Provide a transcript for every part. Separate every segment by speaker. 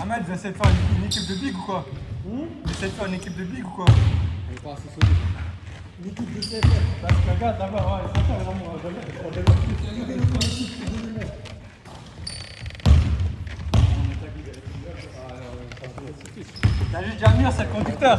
Speaker 1: Ahmed, vous essayez de faire une équipe de big ou quoi? Vous essayez de faire une équipe de big ou quoi?
Speaker 2: On est pas assez solide.
Speaker 3: Une équipe de CFR.
Speaker 1: Parce que regarde d'abord, ouais, c'est ça, vraiment,
Speaker 3: Regardez notre équipe,
Speaker 1: T'as juste Jamir, c'est le conducteur.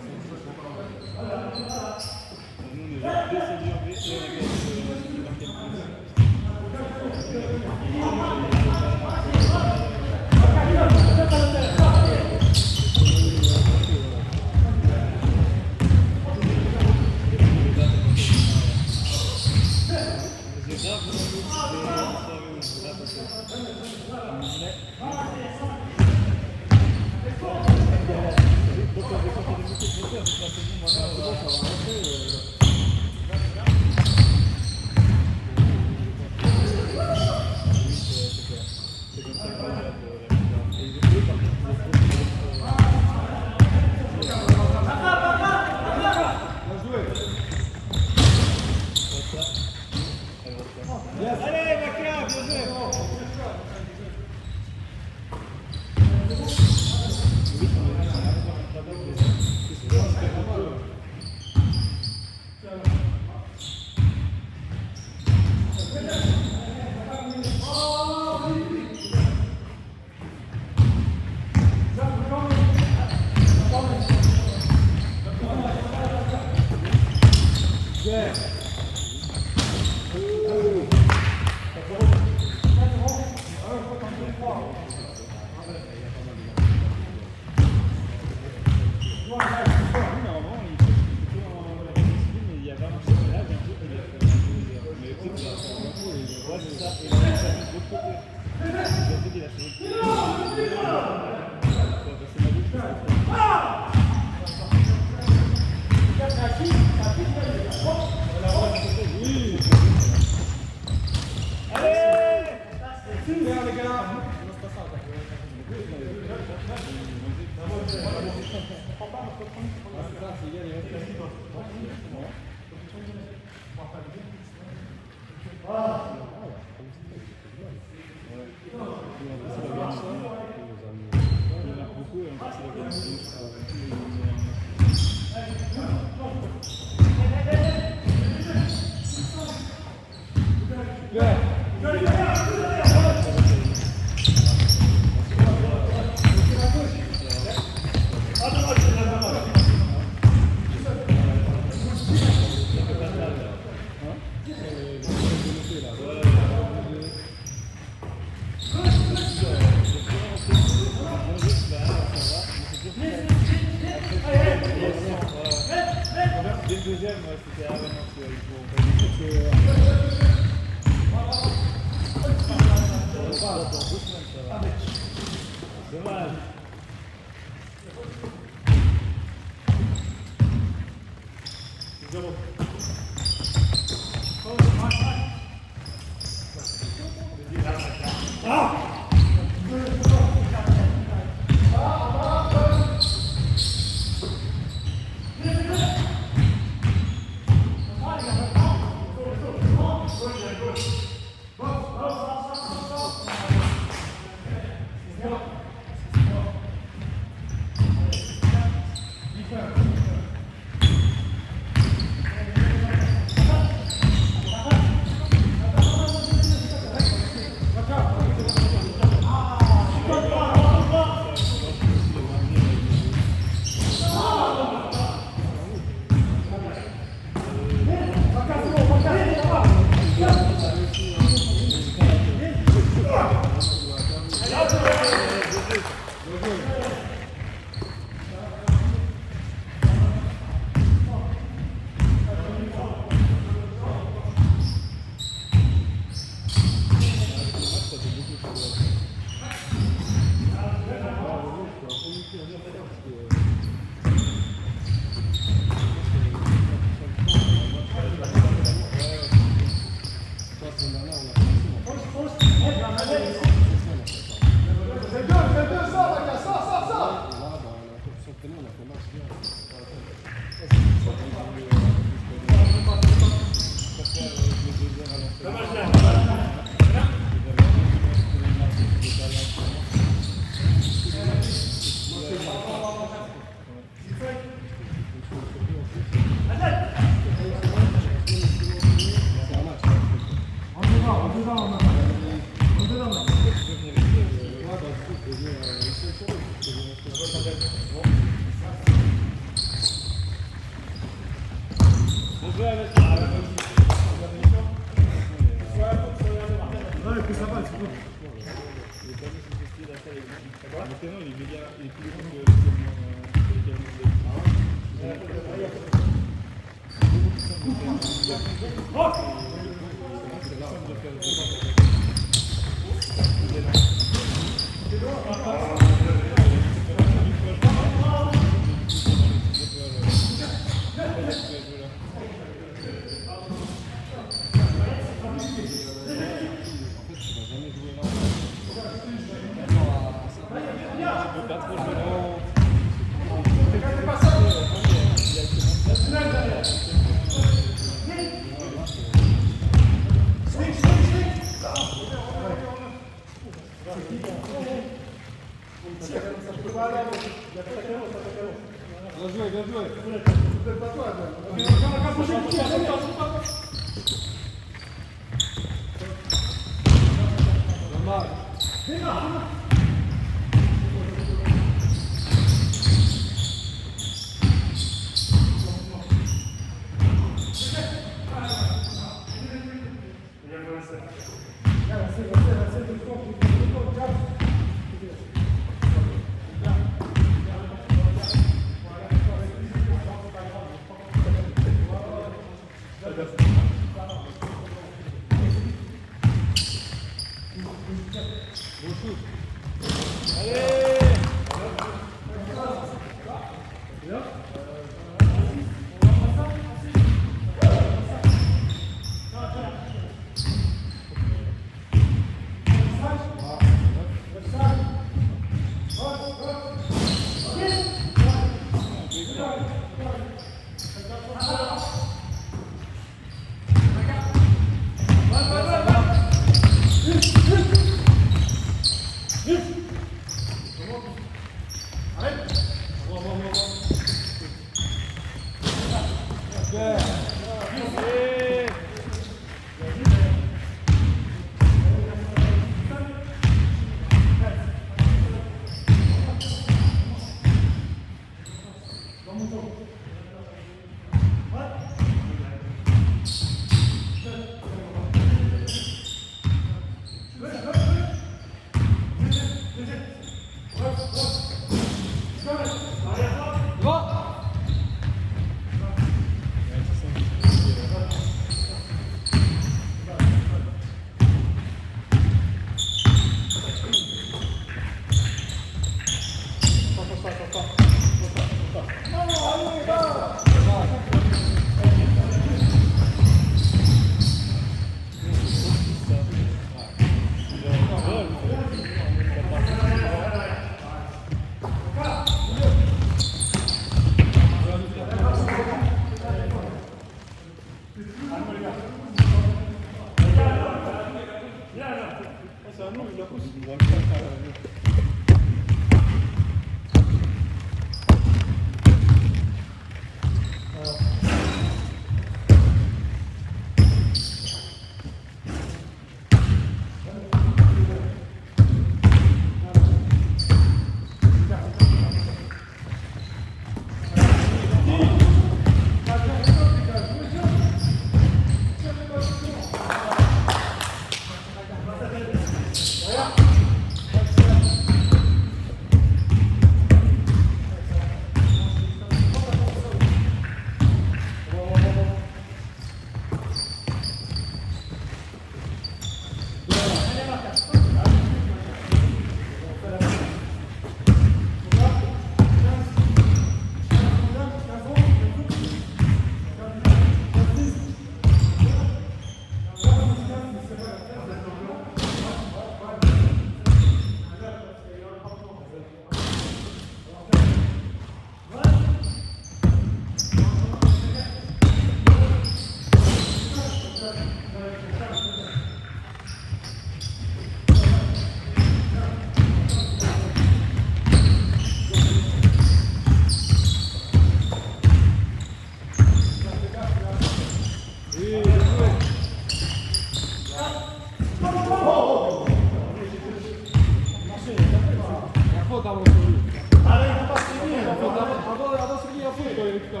Speaker 2: C'est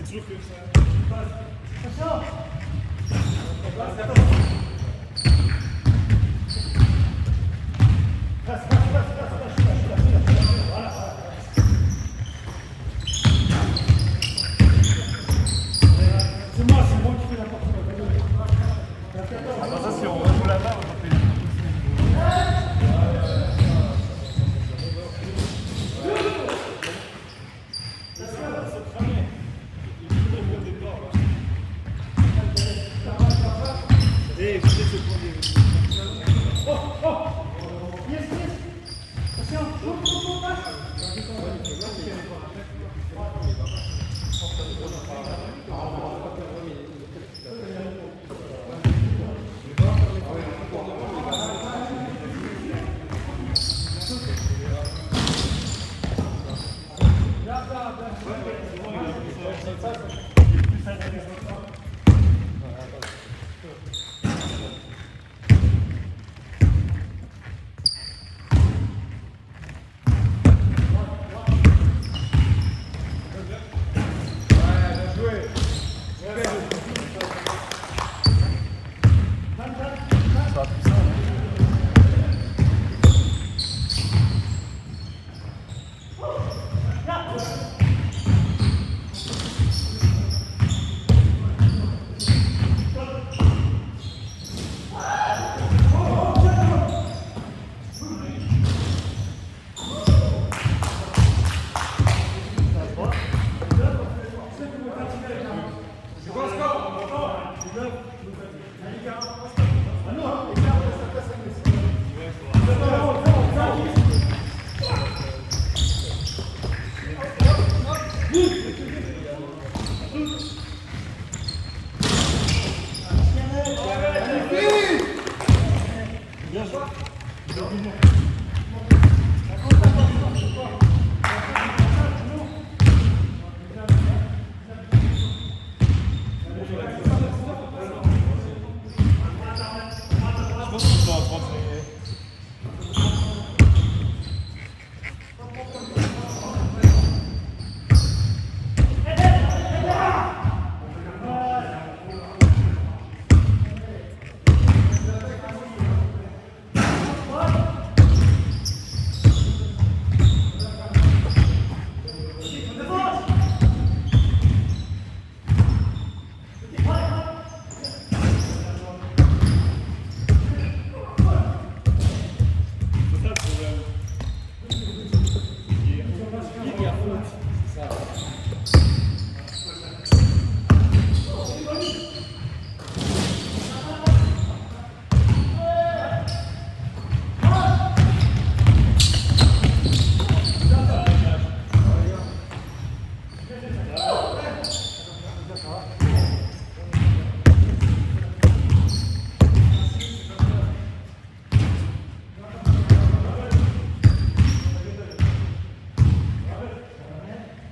Speaker 2: toujours comme ça.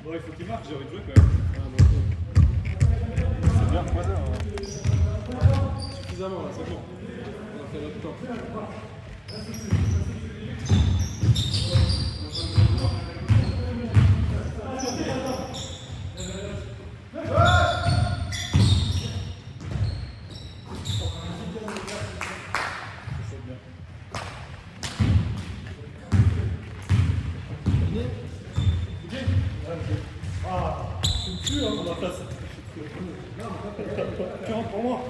Speaker 2: Bon, il faut qu'il marque, j'ai envie de jouer quand même.
Speaker 1: C'est bien 3 heures.
Speaker 2: Suffisamment là, c'est bon. On a fait notre temps. Pour moi.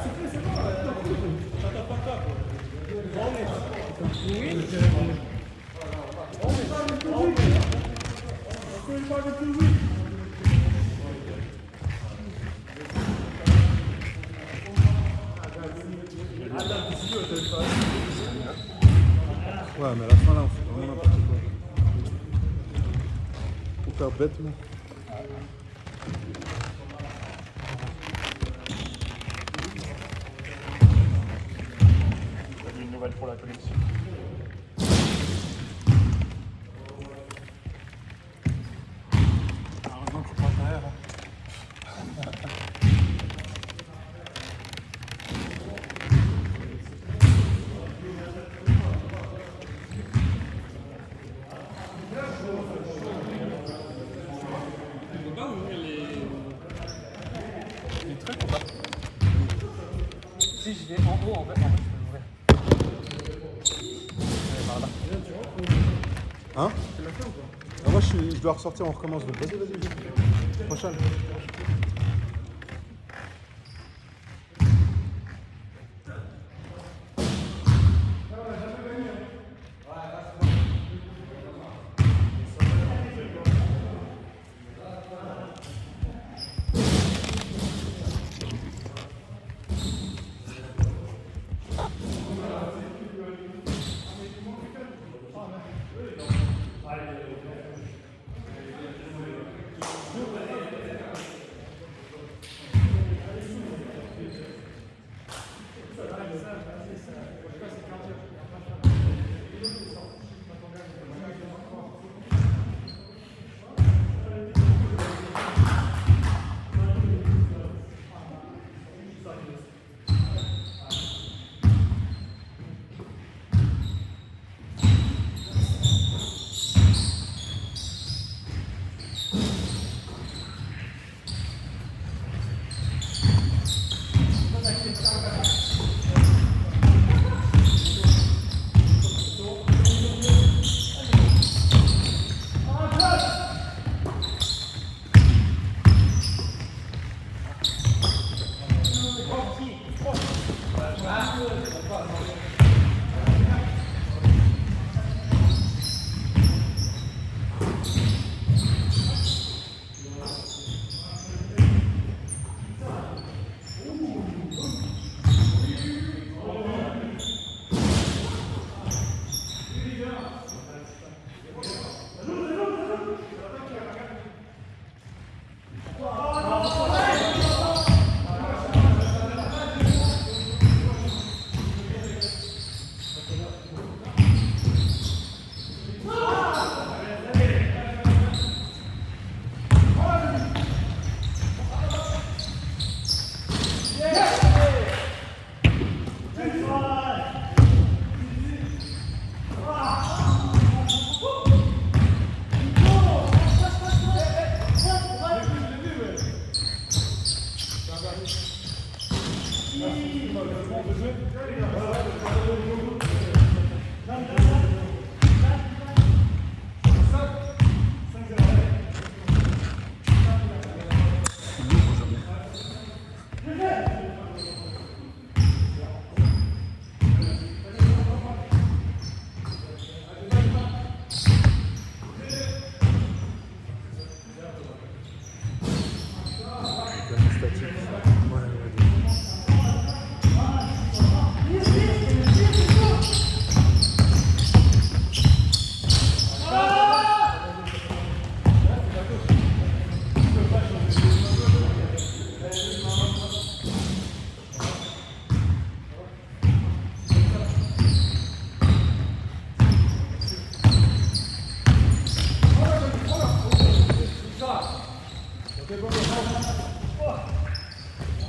Speaker 2: sifflé, c'est bon. T'attends pas ça, quoi.
Speaker 4: Ouais, mais à la fin, là, on fait vraiment n'importe quoi. Faut faire bêtement.
Speaker 2: Une nouvelle pour la collection.
Speaker 1: Heureusement que tu prends derrière.
Speaker 2: On peut pas ouvrir les trucs ou pas? Si je vais en haut, en fait, je peux l'ouvrir. Par là.
Speaker 4: Hein? Ah, moi, je dois ressortir, on recommence. Donc, vas-y. Prochaine.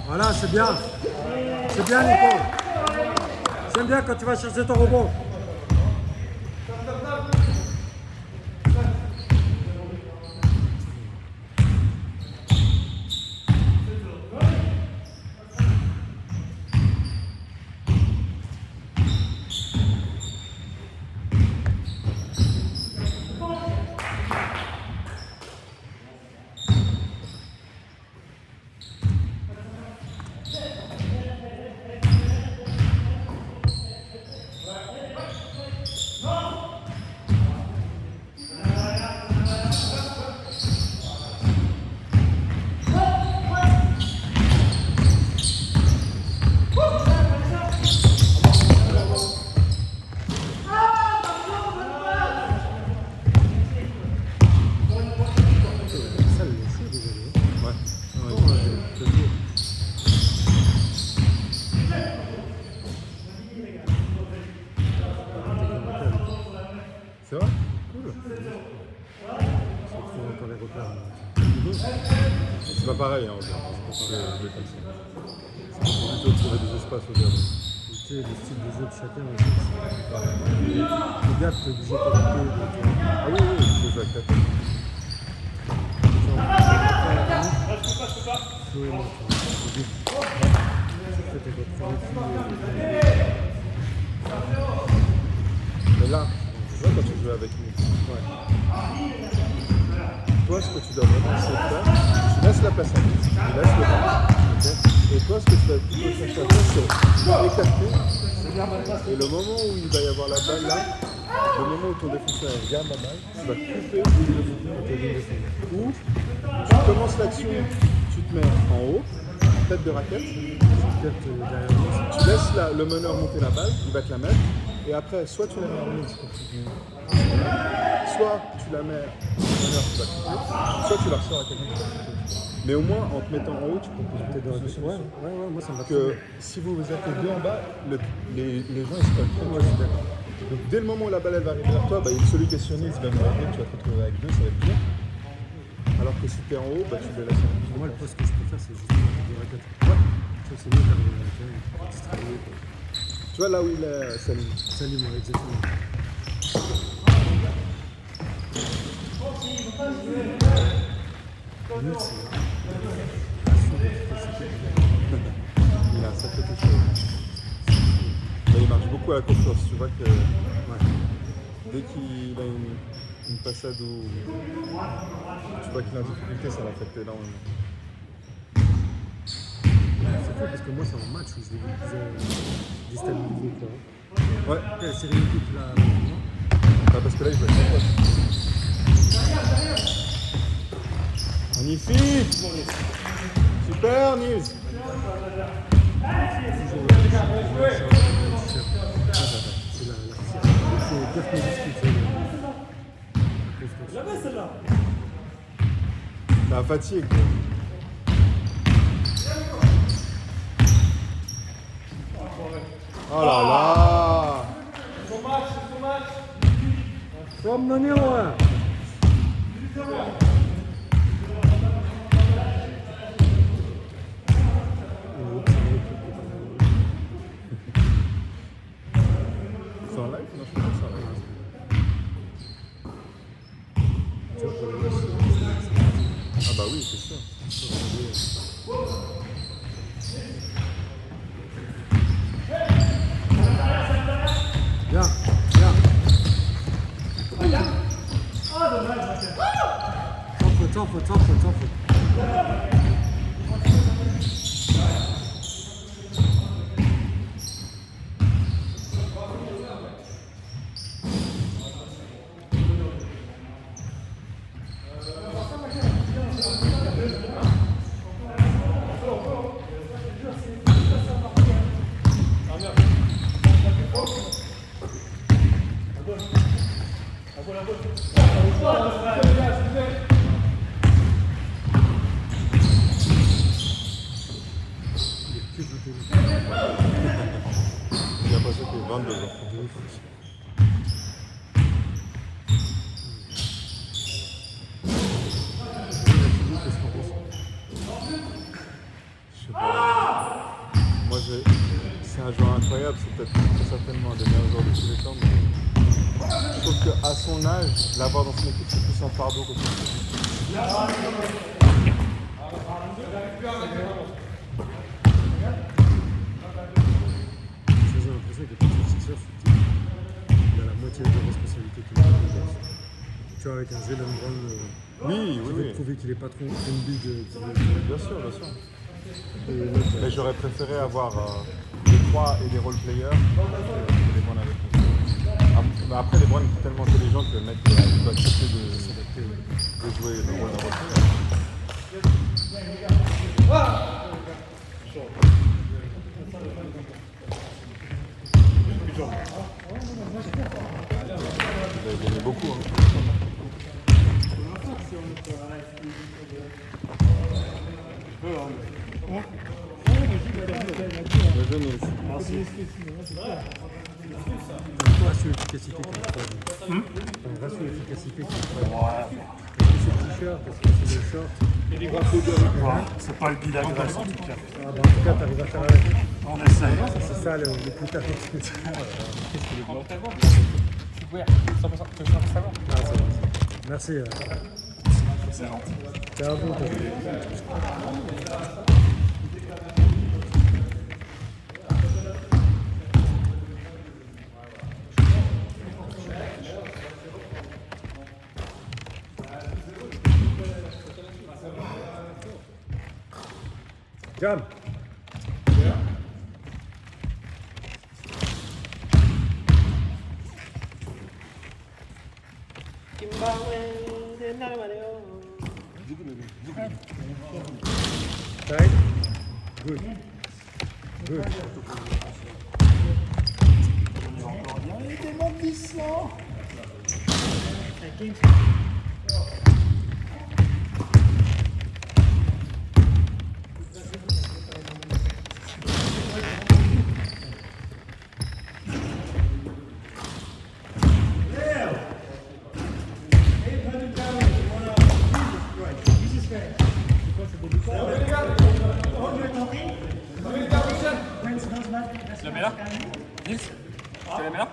Speaker 3: Voilà, c'est bien. C'est bien, Nico. C'est bien quand tu vas chercher ton rebond.
Speaker 4: pareil, hein, c'est pour ça que je vais comme ça. C'est plutôt trouver des espaces au diable.
Speaker 3: Tu sais, le style de jeu de chacun, les gars, tu es obligé de t'adapter.
Speaker 4: Ah oui, oui, je peux jouer avec ta tête.
Speaker 3: Flo et moi, tu vois, au début. En fait, on doit faire les
Speaker 4: Mais là, tu vois, quand tu joues avec nous, toi, ce que tu dois vraiment essayer de faire, tu laisses la place à nous, tu laisses le ballon. Ok. Et toi, ce que tu vas plutôt chercher à faire, c'est écarter. Et le moment où il va y avoir la balle là, le moment où ton défenseur regarde la balle, tu vas couper le défenseur. Ou tu commences l'action, tu te mets en haut, tête de raquette,
Speaker 3: derrière moi.
Speaker 4: tu laisses le meneur monter la balle, il va te la mettre, et après, soit tu la mets en mise, soit tu la mets au meneur qui va couper, soit tu la ressors à quelqu'un qui va couper. Mais au moins, en te mettant en haut, tu proposes
Speaker 3: Tête de
Speaker 4: beaucoup plus de
Speaker 3: raquette.
Speaker 4: solutions.
Speaker 3: Ouais, moi ça me va très
Speaker 4: Que
Speaker 3: bien.
Speaker 4: si vous êtes les deux en bas, les gens ils se collent.
Speaker 3: Moi je suis d'accord.
Speaker 4: Donc dès le moment où la balle elle va arriver vers toi, bah, celui qui est sur Nice va me regarder, tu vas te retrouver avec deux, ça va être bien. Alors que si tu es en haut, bah, tu les laisses en haut.
Speaker 3: Moi le poste que je préfère c'est justement la tête de raquette. Ouais. Tu vois, c'est mieux d'arriver à la terre, distribuer.
Speaker 4: Tu vois là où il est, Salim.
Speaker 3: Salut moi, exactement. Nul, c'est
Speaker 4: Il a un sacré toucher. Mais il marche beaucoup à la course. Tu vois que dès qu'il a une passade où tu vois qu'il a une difficulté, ça l'affecte énormément.
Speaker 3: c'est cool parce que moi c'est un match où je l'ai vu plus déstabilisé quoi.
Speaker 4: Ouais,
Speaker 3: La série d'équipe là, moi,
Speaker 4: bah, parce que là il joue avec son pote. Magnifique! Super Nils!
Speaker 3: c'est c'est Dirk Nowitzki, tu vois.
Speaker 4: La fatigue. Oh là là!
Speaker 3: From the new one.
Speaker 4: C'est en live? Non, je pense que c'est en live.
Speaker 3: Tu vois, pour le match,
Speaker 4: Ah bah oui, c'est sûr.
Speaker 3: Viens. Sans faute.
Speaker 4: J'ai l'impression qu'il est 22 ans. Je sais pas. Moi, c'est un joueur incroyable. C'est peut-être très certainement un des meilleurs joueurs de tous les temps. Mais je trouve qu'à son âge, l'avoir dans son équipe, c'est plus un fardeau qu'autre chose.
Speaker 3: J'ai l'impression que quand tu es Sixers, il a la moitié des responsabilités qu'il a. Tu vois, avec un Jalen Brown
Speaker 4: Oui,
Speaker 3: qui
Speaker 4: oui,
Speaker 3: veut
Speaker 4: oui.
Speaker 3: prouver qu'il est patron, une big
Speaker 4: Bien sûr, bien sûr.
Speaker 3: et l'autre,
Speaker 4: Mais j'aurais préféré avoir des 3 et des role-players que les Browns avec nous. Mais après, les Browns sont tellement intelligents que le mec il doit accepter de jouer le rôle d'un role-player. Vous avez gagné beaucoup. Hein. Le jeu, Nils.
Speaker 3: un ratio efficacité qui est incroyable. Un ratio efficacité qui est incroyable. cœur parce que c'est des shorts.
Speaker 5: C'est pas le guide à graisse en tout cas.
Speaker 3: Ah, bah, en tout cas, t'arrives à faire avec.
Speaker 5: On essaye.
Speaker 3: C'est ça le plus tard.
Speaker 2: Ouais, 100%. Tu veux savoir?
Speaker 3: Ah, c'est bon. Merci.
Speaker 5: C'est gentil.
Speaker 3: C'est à vous. Jam. Tight. Good. Good.
Speaker 2: Tu la mets là? Nils? Tu la mets là?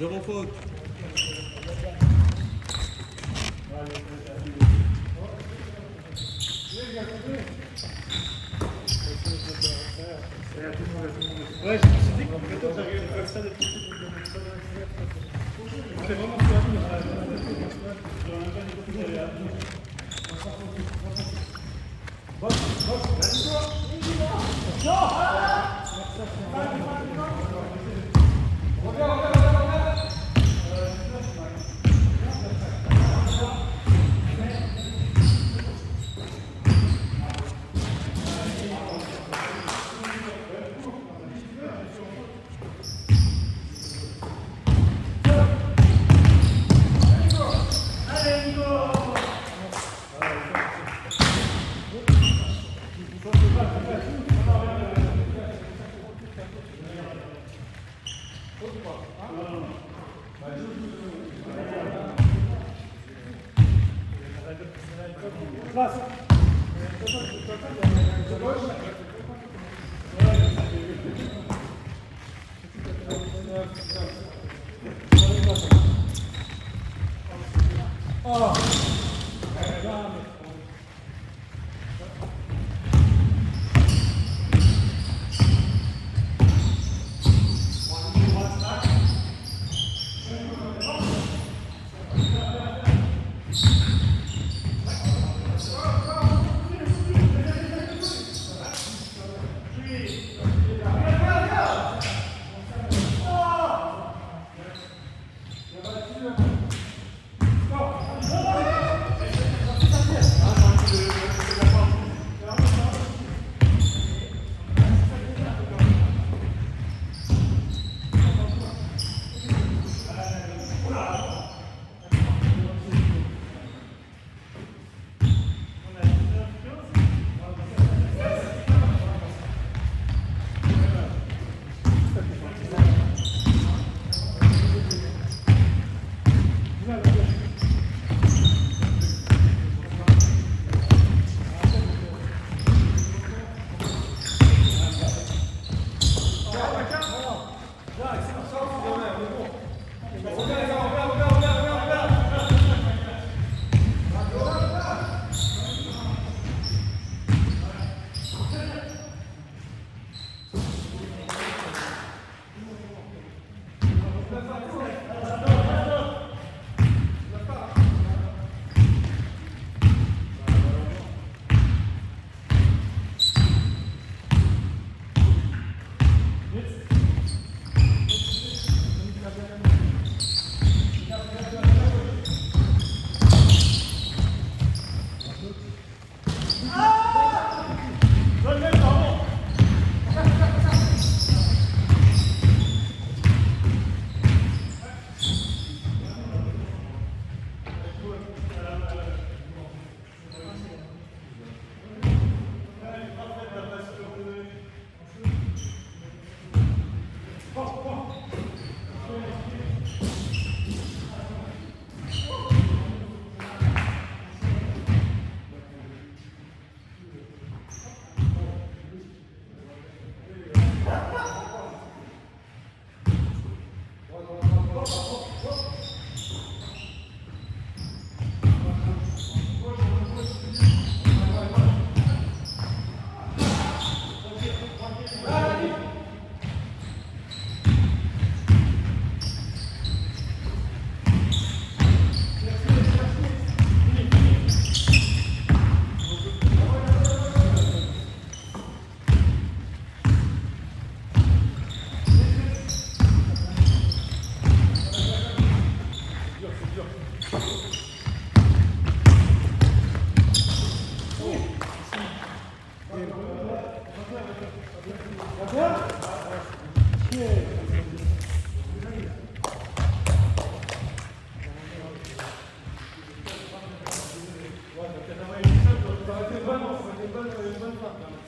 Speaker 1: Zéro faute.
Speaker 5: Ouais, je me suis dit que plutôt que j'arrivais à faire ça depuis tout le monde. C'est vraiment sur la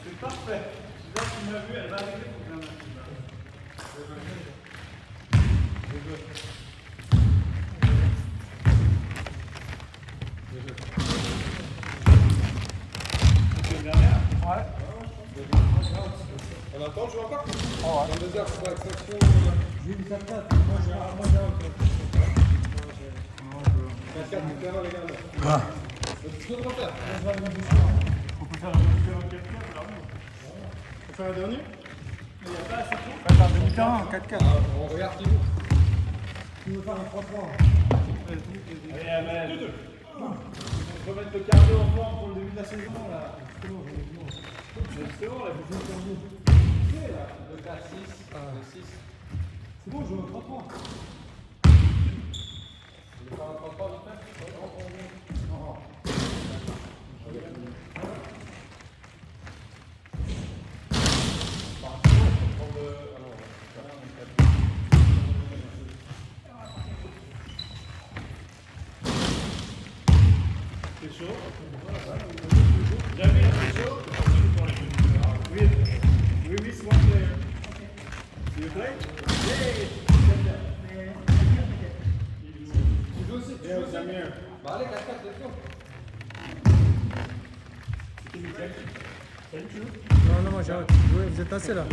Speaker 1: C'est parfait. Là, tu m'as vu, elle va arriver pour bien mettre.
Speaker 2: Dernière.
Speaker 1: Ouais.
Speaker 4: On attend, je joue encore.
Speaker 1: Oh, ouais.
Speaker 4: Dans 2 heures, c'est pas l'extraction.
Speaker 5: J'ai une patate. Moi, j'ai un autre.
Speaker 4: 24, c'est clairement les gars.
Speaker 1: Ah.
Speaker 4: Tu peux le faire.
Speaker 5: On peut faire un 4-4 alors. On peut faire un dernier. Il n'y a pas assez de
Speaker 1: Faites un demi-terrain, 4-4.
Speaker 4: On regarde qui joue.
Speaker 5: Tu veux faire un 3-3. Allez, Amel. On peut mettre le quart d'heure en forme pour le début de la saison là. C'est bon, là, il faut jouer le quart d'heure.
Speaker 4: 2, 4, 6, 6.
Speaker 5: C'est bon, je joue un 3-3.
Speaker 4: Tu veux faire un 33 vite fait?
Speaker 5: Non. C'est chaud. Jamais c'est chaud. We miss one player. Do you play?
Speaker 4: Tu joues aussi, tu joues aussi.
Speaker 5: Samir.
Speaker 4: Bah allez, 4, 4, let's go.
Speaker 3: Non, non, moi j'arrête. Ouais, vous êtes assez là.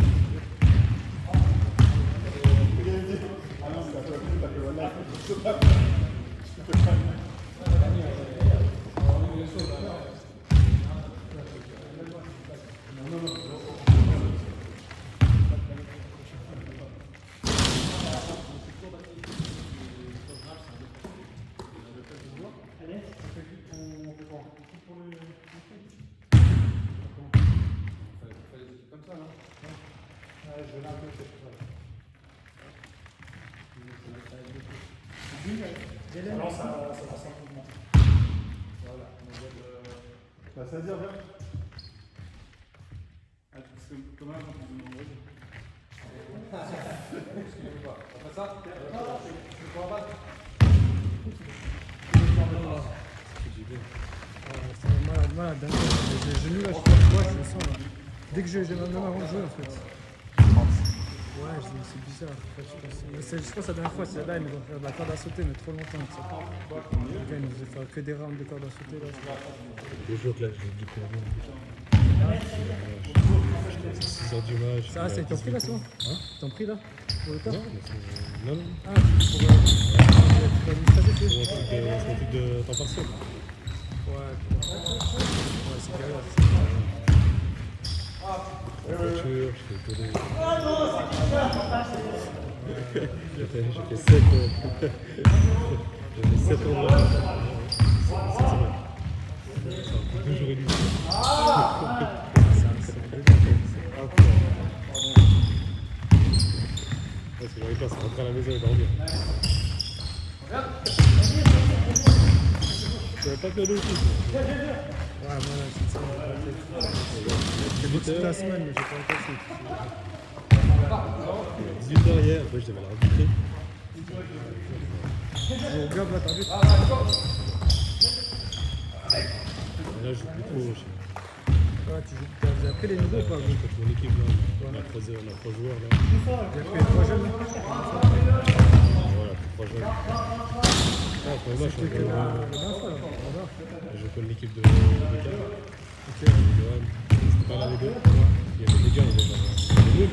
Speaker 5: Non, ça va simplement. Voilà.
Speaker 4: Bah, ça veut dire, viens.
Speaker 5: Parce que comment on peut nous envoyer
Speaker 4: Excusez-moi. On fait ça? Tu veux pas en bas?
Speaker 3: C'est malade, malade. Les genoux là, je le sens là. Dès que j'ai même avant de jouer en fait. Ouais, c'est bizarre. En fait, je pense que la dernière fois, c'est là, ils nous ont fait de la corde à sauter, mais trop longtemps. Tu sais. Le gars, il nous faisait faire que des rounds de corde à sauter. Là,
Speaker 6: Les jours que là, je l'ai dit pour vous. 6 heures du match.
Speaker 3: ça, c'est ton prix là, c'est bon?
Speaker 6: Hein?
Speaker 3: Ton prix là? Pour le temps?
Speaker 6: Non, mais c'est... Non, non.
Speaker 3: Ah, pour l'administratif?
Speaker 6: C'est un truc de temps partiel.
Speaker 3: Ouais, c'est galère.
Speaker 6: Voiture, je fais que des... J'ai fait 7 j'ai fait 7 ans de la c'est un coup de jour et demi. Ouais, ce que j'arrive pas, c'est rentrer à la maison et dormir. J'avais pas fait de aussi.
Speaker 3: Ouais, voilà, c'est ça. J'ai bossé toute la semaine, mais j'ai pas passé.
Speaker 6: 18h hier, après je devais l'arbitrer.
Speaker 3: Au gobe, là, t'as vu?
Speaker 6: Et là, je joue plus trop.
Speaker 3: Ouais, tu joues. Vous avez pris les niveaux ou pas? Vous
Speaker 6: Contre mon équipe, là, on a 3 joueurs. Là.
Speaker 3: avez pris les 3 jeunes là?
Speaker 6: Voilà, 3 jeunes. Ah, pour le match,
Speaker 3: C'était que la dernière fois là.
Speaker 6: je joue contre l'équipe de Cannes.
Speaker 3: Ok.
Speaker 6: Johan, c'était pas l'un des deux. Il y avait des gars, il y avait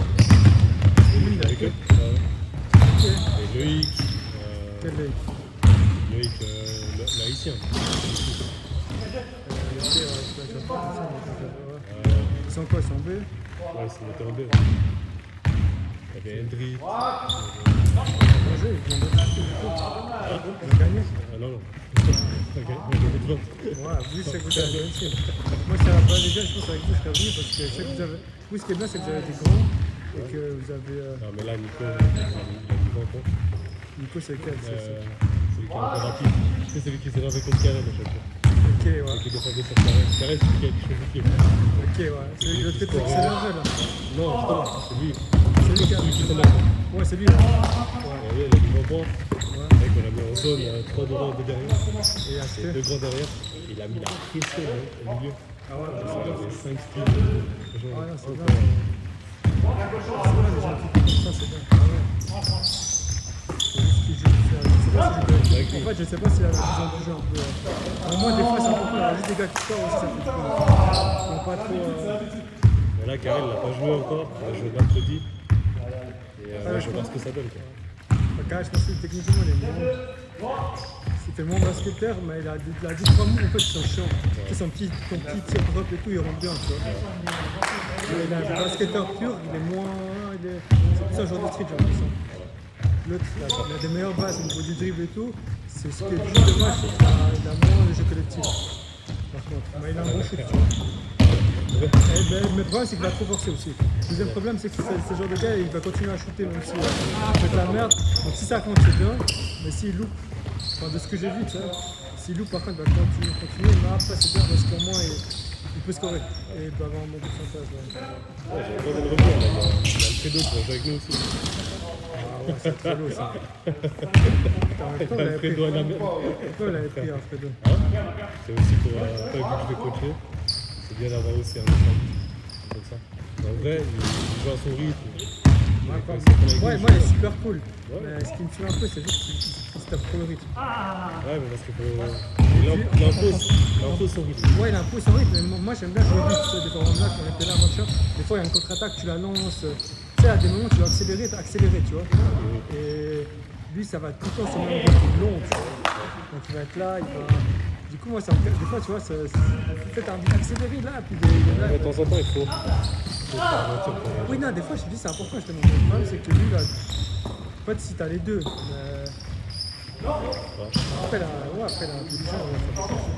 Speaker 6: Loïc avec eux.
Speaker 3: Ok.
Speaker 6: Et Loïc.
Speaker 3: Quel est?
Speaker 6: Loïc, l'haïtien.
Speaker 3: Ils sont quoi? Ils sont B?
Speaker 6: Ouais, c'est monté en B. Il y avait Hendry.
Speaker 3: Bien joué, ils ont gagné.
Speaker 6: Ah non, non. On a gagné de 20.
Speaker 3: Ouais, vous, c'est que vous avez gagné. Moi, ça va pas les gars, je pense avec vous, je serais venu parce que je sais que vous avez. Vous, ce qui est bien, c'est que vous avez des grands et que vous avez.
Speaker 6: Non, mais là, Nico, il a du vent, quoi.
Speaker 3: Nico, c'est lequel?
Speaker 6: Celui qui est encore rapide. C'est celui qui s'est lancé contre Karen à chaque fois.
Speaker 3: Ok, ouais.
Speaker 6: Celui qui défendait sur Karen. Karen, c'est celui qui a touché l'équipe.
Speaker 3: Ok, ouais. C'est lui de l'autre côté qui s'est levé là.
Speaker 6: Non, justement, c'est lui.
Speaker 3: C'est lui qui a.
Speaker 6: Celui qui s'en a.
Speaker 3: Ouais, c'est lui. Ouais.
Speaker 6: Il a du vent. Mec, on l'a mis en zone, il y a 3 devant, 2 derrière.
Speaker 3: Et à
Speaker 6: Et 2 grands derrière. Il a mis la pression au milieu.
Speaker 3: Ah ouais,
Speaker 6: Il a fait 5 skills.
Speaker 3: Ah non, c'est bien. C'est bien, les gens qui font ça, c'est bien. Ah ouais. Faut juste qu'ils jouent. En fait, je sais pas s'il y a besoin de jouer un peu. Au moins, des fois, c'est un peu cool. Il y a juste des gars qui sortent aussi, ça fait cool. Ils sont pas trop.
Speaker 6: Ouais, Mais là, Karel, il n'a pas joué encore. Il va jouer mercredi. Et je vais voir ce que ça donne. Quoi.
Speaker 3: Quand je pense que techniquement, c'était moins basketteur, mais il a dit 3 mots en fait qui sont chiants. Tu sais, ton petit tir drop et tout, il rentre bien, tu vois. Mais il a un basketteur pur, il est moins. C'est plus un genre de street, j'ai l'impression. L'autre, il a des meilleures bases au niveau du dribble et tout. C'est ce qui est juste dommage, c'est qu'il a moins le jeu collectif. Par contre, mais il a un bon shoot, tu vois. Mais le problème, c'est qu'il va trop forcer aussi. Le deuxième problème, c'est que ce genre de gars, il va continuer à shooter même si il fait de la merde. Donc si ça compte, c'est bien. Mais s'il loupe, enfin de ce que j'ai vu, tu sais, s'il loupe, par contre, il va continuer. Mais après, c'est bien parce qu'au moins, il peut scorer. Et il peut avoir un bon pourcentage.
Speaker 6: Ouais, j'ai pas de rebond. Il y a Alfredo qui va jouer avec nous aussi.
Speaker 3: Ah ouais, c'est très lourd ça.
Speaker 6: Alfredo à la merde.
Speaker 3: Pourquoi il avait pris Alfredo?
Speaker 6: C'est aussi pour vu que je vais coacher. C'est bien d'avoir aussi un ensemble comme ça. Mais en vrai, il joue à son rythme.
Speaker 3: Ouais, moi il est super cool. Mais ce qui me fait un peu, c'est juste qu'il se tape trop le rythme.
Speaker 6: Ouais, mais parce qu'il impose son rythme.
Speaker 3: Ouais, il impose son rythme. Mais moi j'aime bien jouer vite. Tu sais, des fois, on a, quand on était là, machin, des fois il y a une contre-attaque, tu la lances. Tu sais, à des moments tu dois accélérer, tu vois. Et lui, ça va tout le temps sur le même rythme long, tu vois. Donc il va être là, il va. Du coup, moi, ça me... des fois, tu vois, peut-être un accéléré là, puis là.
Speaker 6: Mais de temps en temps, il faut faire un tir pour.
Speaker 3: Oui, non, des fois, je te dis, c'est important, justement. Le problème, c'est que lui, là. En fait, si t'as les deux. Après, là, l'intelligence,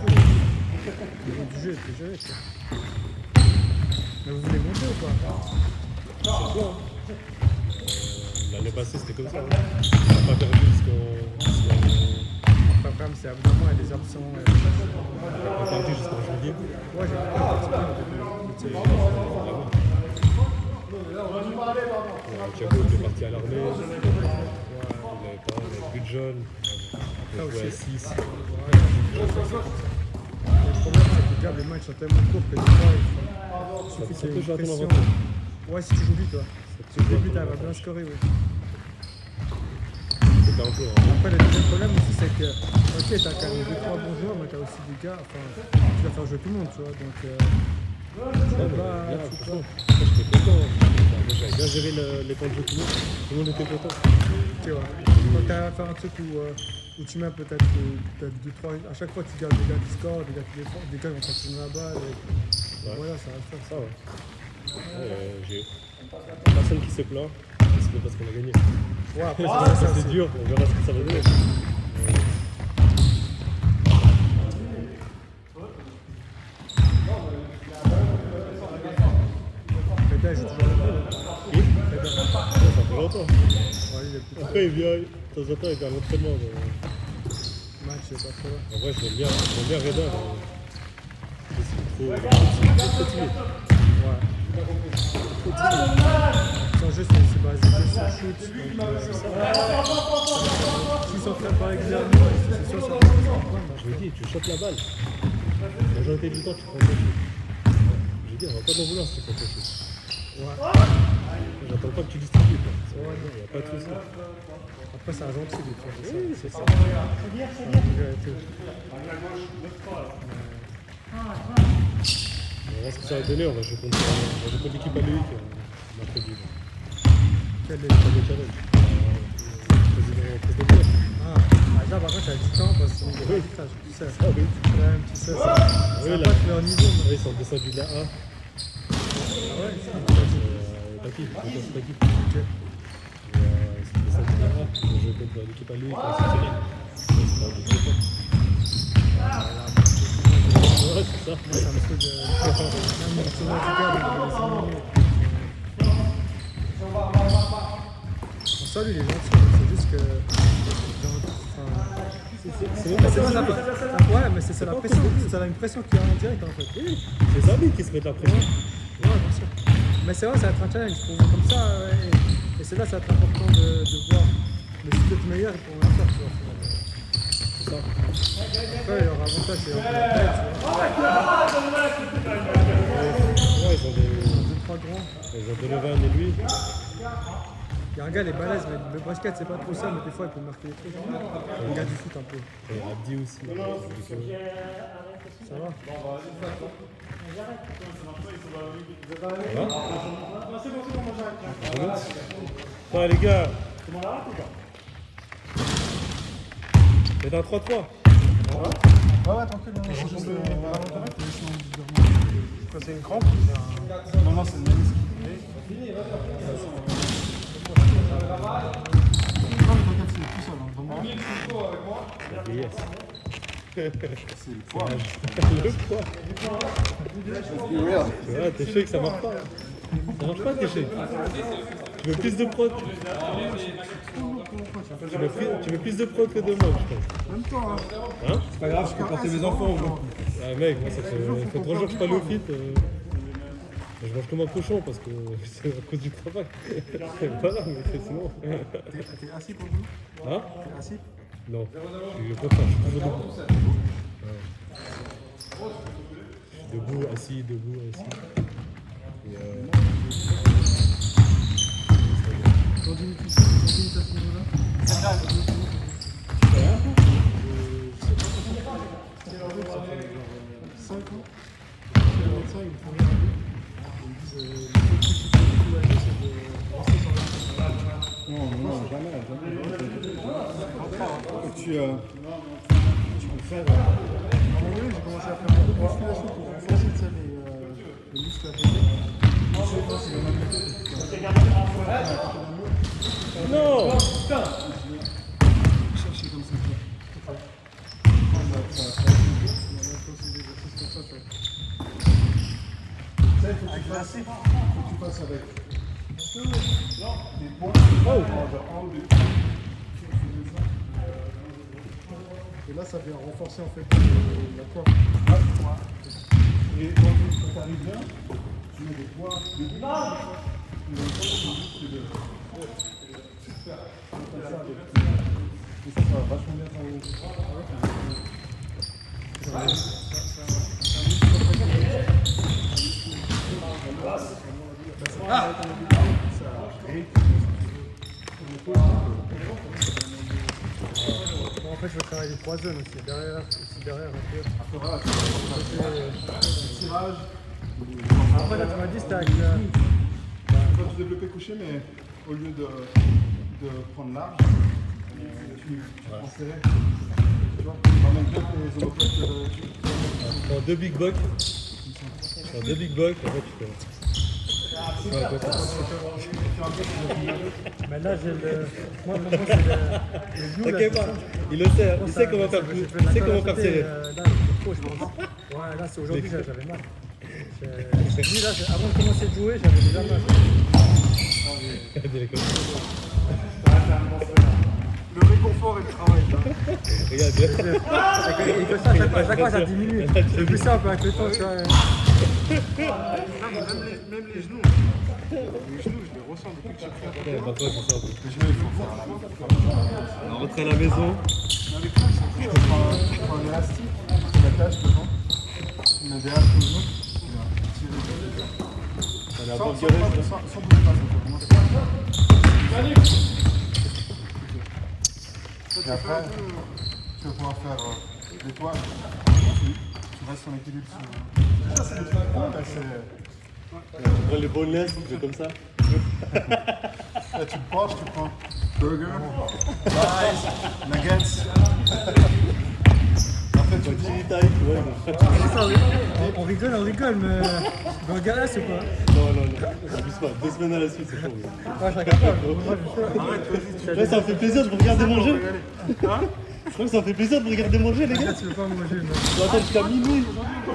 Speaker 3: le niveau du jeu est plus géré, tu vois. Mais vous voulez monter ou pas?
Speaker 6: C'est quoi hein. L'année passée, c'était comme ça. Hein. On n'a pas perdu parce qu'on.
Speaker 3: Le problème, c'est évidemment, il y a des absents.
Speaker 6: On a perdu jusqu'en janvier.
Speaker 3: Ouais, j'ai pas
Speaker 6: Thiago était parti à l'armée. Il n'avait plus de jeunes. Il a joué à 6.
Speaker 3: Le problème, c'est que les matchs sont tellement courts que des fois, il suffit
Speaker 6: Ça
Speaker 3: qu'il y
Speaker 6: peut
Speaker 3: ait
Speaker 6: jouer
Speaker 3: une
Speaker 6: à ton
Speaker 3: pression.
Speaker 6: avantage.
Speaker 3: Ouais, si tu joues vite, toi. Si tu joues vite, elle va bien scorer, oui.
Speaker 6: C'était un peu. Hein.
Speaker 3: Après, le deuxième problème aussi, c'est que, ok, t'as quand même 2-3 bons joueurs, mais t'as aussi des gars, enfin, tu vas faire jouer tout le monde, tu vois, donc.
Speaker 6: Là, franchement, j'étais content. J'avais bien géré les temps de jeu tout le monde était content.
Speaker 3: Tu vois, quand t'as à faire un truc où tu mets peut-être 2-3, à chaque fois tu gardes des gars qui scorent, des gars qui défendent, des gars qui vont continuer la balle, et voilà, ça va le faire.
Speaker 6: Ça, ouais. J'ai personne qui se plaint, c'est parce qu'on a gagné.
Speaker 3: Ouais, après,
Speaker 6: C'est dur, on verra ce que ça va donner.
Speaker 3: Feda, il joue toujours le
Speaker 6: Oui, ça fait longtemps.
Speaker 3: Ouais, il est plus
Speaker 6: Après, il vient, de temps en temps, il vient à l'entraînement.
Speaker 3: match, il est pas trop là.
Speaker 6: En vrai, j'aime bien Reda. C'est trop timide.
Speaker 3: Ouais. Son jeu, c'est basé sur le shoot, donc s'il s'entraîne pas régulièrement, c'est sûr que ça va se prendre.
Speaker 6: Je lui dis, tu chopes la balle. La majorité du temps, tu prends ton shoot. Je lui dis, on va pas t'en vouloir si tu prends ton shoot.
Speaker 3: Ouais.
Speaker 6: J'attends pas que tu distribues. Il
Speaker 3: Ouais,
Speaker 6: n'y a pas de souci.
Speaker 3: après, c'est un gentil, des fois.
Speaker 6: Oui, c'est ça. On va voir ce que ça va donner. On va jouer contre l'équipe à Loïc mercredi.
Speaker 3: Quel est
Speaker 6: Le challenge. Président de
Speaker 3: là, par contre, ça a du temps parce qu'on est arbitrage, tu sais.
Speaker 6: Ah oui.
Speaker 3: Quand même, tu sais, ça
Speaker 6: Oui,
Speaker 3: va
Speaker 6: là.
Speaker 3: pas être leur niveau.
Speaker 6: Oui, ils sont descendus de la A.
Speaker 3: Mais... Ouais,
Speaker 6: Taki.
Speaker 3: ok.
Speaker 6: Ils sont descendus de la A. Ils ont joué contre l'équipe à Loïc. Ouais, c'est ça.
Speaker 3: Moi, ça me saoule de... Même sur notre gars, on va les éliminer. Bon, ça, lui, il est gentil, c'est juste que...
Speaker 6: C'est même pas
Speaker 3: C'est
Speaker 6: ça.
Speaker 3: vrai, ouais, mais c'est la pression. Ça a une pression qui est en direct, en fait.
Speaker 6: Oui, c'est ça lui qui se met la pression.
Speaker 3: Ouais, bien sûr. Mais c'est vrai, ça va être un challenge. Comme ça, et c'est là, ça va être important de voir. Mais si vous êtes meilleur, ils pourront la faire, tu vois.
Speaker 6: C'est ça.
Speaker 3: Après, leur avantage, c'est un peu la tête, tu vois.
Speaker 6: Ouais, ils ont des...
Speaker 3: 2-3 grands.
Speaker 6: Ils ont Donovan et lui.
Speaker 3: Il y a un gars, il est balèze, mais le basket, c'est pas trop ça, mais des fois, il peut marquer des trucs. Le gars du foot, un peu.
Speaker 6: Et Abdi aussi.
Speaker 3: Ça va?
Speaker 6: Ouais, les gars. C'est un 3-3.
Speaker 1: Ouais, tranquille, non, c'est une crampe. Non, non, c'est une ménisque. Non, mais t'inquiète, c'est tout seul.
Speaker 6: Yes.
Speaker 1: C'est le poids.
Speaker 6: Le poids. Ouais, t'es chaud que ça marche pas. Ça marche pas, t'es chaud. Tu veux plus de prod. Tu veux plus de prod que de moi, je pense.
Speaker 1: Même toi,
Speaker 6: Hein?
Speaker 1: c'est pas grave, je peux porter mes enfants.
Speaker 6: Ah mec, moi ça fait 3 jours que je suis pas allé au fit. Je mange comme un cochon parce que c'est à cause du travail. Voilà, mais sinon.
Speaker 1: T'es assis pour le boulot?
Speaker 6: Hein?
Speaker 1: T'es assis?
Speaker 6: Non, je suis au contraire, je suis toujours debout. Ouais. Debout, assis, debout, assis. Et
Speaker 3: Continue à ce niveau-là.
Speaker 1: C'est grave.
Speaker 5: Non, jamais. Tu peux faire.
Speaker 1: À un moment donné, j'ai commencé à faire beaucoup de musculation pour renforcer les muscles à côté. Je sais pas si le même
Speaker 6: non!
Speaker 1: chercher comme ça. Il faut que tu fasses avec des points. Et là, ça vient renforcer en fait la poids. Et quand tu arrives bien, tu mets des poids. Et ça va vachement bien travailler.
Speaker 3: Bon, en fait, je vais travailler les 3 zones aussi, derrière un peu.
Speaker 1: Après, voilà, tu vas faire tirage.
Speaker 3: Après, là, tu m'as dit, c'était avec
Speaker 1: Tu vas te développer couché, mais au lieu de prendre large, tu prends serré. Tu vois, tu ramènes bien tes omoplates.
Speaker 6: Dans 2 big bucks. Dans 2 big bucks, en fait, tu peux. Ouais, toi, ça.
Speaker 3: Mais là, j'ai le. Moi, c'est le genou.
Speaker 6: T'inquiète pas, il le sait, hein. Il sait comment faire plus. Il sait comment faire serrer.
Speaker 3: Là, c'est trop, je pense. Ouais, là, c'est aujourd'hui, j'avais mal. Lui, là, avant de commencer de jouer, j'avais déjà mal.
Speaker 1: Le réconfort et le travail.
Speaker 6: Regarde,
Speaker 3: Et que ça, à chaque fois, ça diminue. C'est plus simple avec le temps, tu vois.
Speaker 1: Même les genoux. Les genoux, je les ressens depuis que je fais.
Speaker 6: bah, toi, c'est ça.
Speaker 1: Les genoux, il faut faire la
Speaker 6: On rentre à la maison.
Speaker 1: avec ça, tu prends un élastique, tu l'attaches devant, tu mets derrière ton genou, tu viens tirer.
Speaker 6: On est un peu
Speaker 1: Sans
Speaker 6: garé.
Speaker 1: bouger pas, ça fait vraiment et après, tu vas pouvoir faire des toits. Tu restes en équilibre sur. Ça, c'est le truc. Ouais, c'est.
Speaker 6: On prend les boneless, tu fais comme ça.
Speaker 1: Là, tu te penches, tu prends burger, fries, nuggets. Après, tu dis.
Speaker 6: Chili taille, tu vois.
Speaker 3: On rigole, mais dans le gars-là, c'est quoi?
Speaker 6: Non. Abuse pas, 2 semaines à la suite, c'est chaud.
Speaker 3: Moi, je serais capable. Moi, je
Speaker 6: Là, ça me fait plaisir de vous regarder manger.
Speaker 1: Hein?
Speaker 6: Je crois que ça me fait plaisir de vous regarder manger, les gars.
Speaker 3: tu veux pas manger, mais.
Speaker 6: Je attends jusqu'à minuit.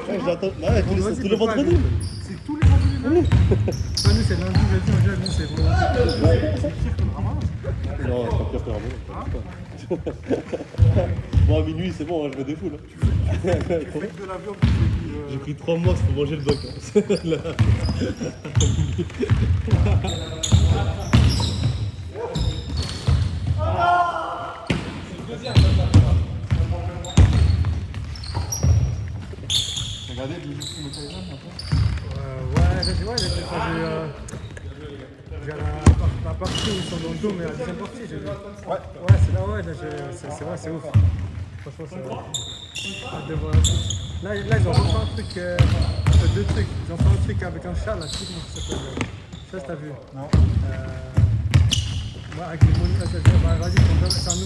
Speaker 6: Ouais, j'attends. Ouais, tous les vendredis.
Speaker 1: C'est tous les vendredis même.
Speaker 3: Pas nous, c'est lundi, jeudi, en général, nous, c'est vendredi.
Speaker 6: Non, c'est pas pire que Ramadan. Bon, à minuit, c'est bon, hein, je me défoule.
Speaker 1: Avec de la viande, tu fais
Speaker 6: J'ai pris 3 mois pour manger le doc. Hein. Là.
Speaker 1: Regardez, le Jujutsu no Kaisen un peu.
Speaker 3: Ouais, j'ai quand j'ai à la La partie où ils sont dans le dos, mais la deuxième partie, j'ai vu. Ouais, c'est là, ouais, là, c'est vrai, c'est ouf. Franchement, c'est vrai. Hâte de voir la suite. Là, ils ont fait un truc, deux trucs. Ils ont fait un truc avec un chat, là, je sais plus comment ça s'appelle. Je sais pas si t'as vu. Non. Ouais, avec les moniteurs, vas-y, c'est un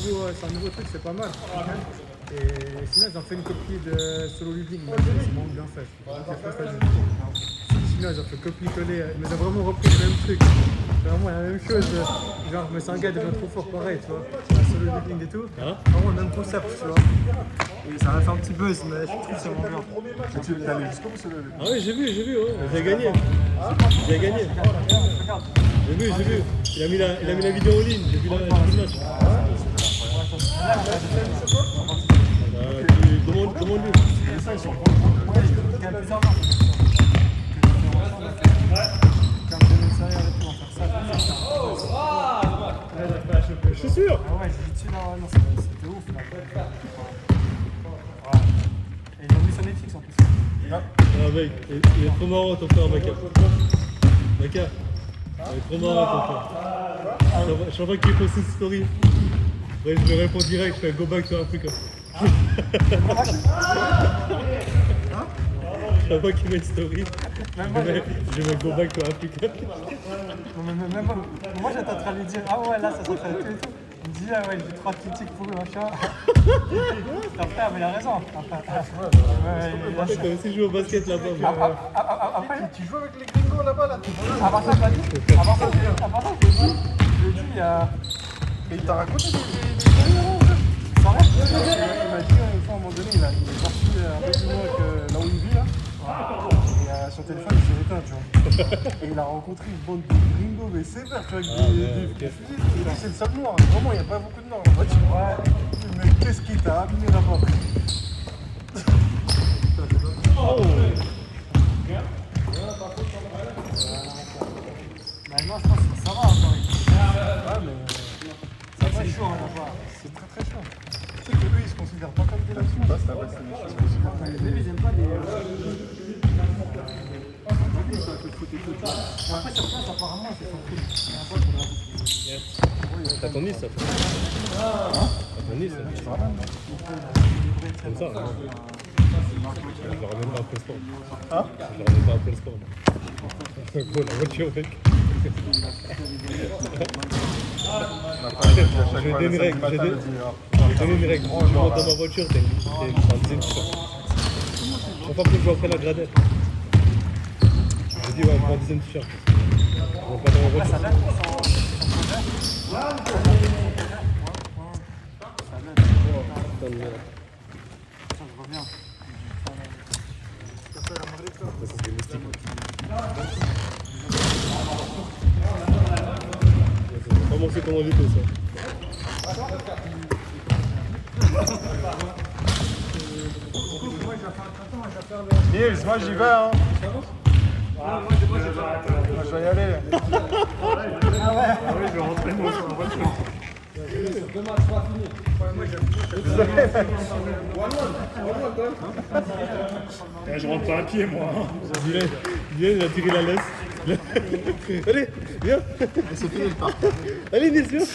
Speaker 3: nouveau truc, c'est pas mal. Et sinon, ils ont fait une copie de Solo Living, mais c'est vraiment bien fait. Sinon, ils ont fait copier-coller, mais ils ont vraiment repris le même truc. C'est vraiment la même chose. Genre, mais c'est un gars devient trop fort, pareil, tu vois. Solo Living et tout. Vraiment le même concept, tu vois. Et ça a fait un petit buzz, mais je trouve que c'est vraiment bien.
Speaker 1: Tu es allé jusqu'au bout, Solo Living.
Speaker 6: Ah oui, j'ai vu, ouais. J'ai gagné. J'ai gagné.
Speaker 3: Regarde.
Speaker 6: J'ai vu. Il a mis la vidéo en ligne, j'ai vu le match. Demande-lui.
Speaker 1: Ça, ils sont bons.
Speaker 3: Il y a plusieurs marques.
Speaker 6: Je suis sûr.
Speaker 3: Ah ouais, j'ai dit dessus là, ouais, non, c'était ouf là. Ouais. Et ils l'ont mis sur Netflix en plus.
Speaker 6: Ah mec, il est trop marrant ton frère Maka. Maka, il est trop marrant ton frère. Chaque fois qu'il poste une story, ouais, je lui réponds direct, je fais go back to Africa. Chaque fois qu'il met une story, je mets go back to Africa.
Speaker 3: Même moi j'étais en train de lui dire, ah ouais là ça serait tout et tout. Il me dit, ah ouais j'ai 3 critiques pour le machin. Frère, mais il a raison.
Speaker 6: T'as aussi joué au basket là-bas.
Speaker 3: Après,
Speaker 1: Tu joues avec les gringos là-bas, là.
Speaker 3: à part ça, je l'ai dit,
Speaker 1: Et il t'a raconté des
Speaker 3: sans rien.
Speaker 1: Il m'a dit une fois à un moment donné, il est parti un peu plus loin que là où il vit là. Et son téléphone il s'est éteint, tu vois. Et il a rencontré une bande de gringos, mais sévères, tu vois, avec des fusils. Et là, c'est le seul noir. Vraiment, il n'y a pas beaucoup de noirs en voiture. Ouais. Mais qu'est-ce qui t'a abîmé là-bas?
Speaker 3: Mais moi je pense que ça va encore.
Speaker 1: Ouais, mais
Speaker 3: Ça va chaud là-bas.
Speaker 1: c'est très très chaud. Tu sais que eux, ils se considèrent pas comme des nations. Bah, c'est vrai, c'est des choses.
Speaker 3: Eux, ils aiment pas les. Après, sur place, apparemment, c'est son truc.
Speaker 6: T'as ton Nice, ça fait. T'as ton Nice, ça. Comme ça, hein. Je le ramène pas après le sport. Je le ramène pas après le sport. Bon, la voiture, mec. Je vais donner une règle. Je vais donner une règle. Tu montes dans ma voiture, t'as une deuxième t-shirt. Faut pas que je joue après la gradette. Je dis, ouais, prends un deuxième t-shirt. Je vois pas dans ma voiture.
Speaker 3: Ça donne pour son projet. Ça, je reviens.
Speaker 6: Ça, c'est des moustiques. Comment c'est qu'on a évité ça?
Speaker 1: Nils, moi j'y vais, hein. Moi je vais y aller.
Speaker 5: Oui, je vais rentrer moi sur la voiture. Je rentre pas à pied, moi.
Speaker 6: Viens, il a tiré la laisse. Allez, viens.
Speaker 1: C'est fini le parc.
Speaker 6: Allez, Nice, viens.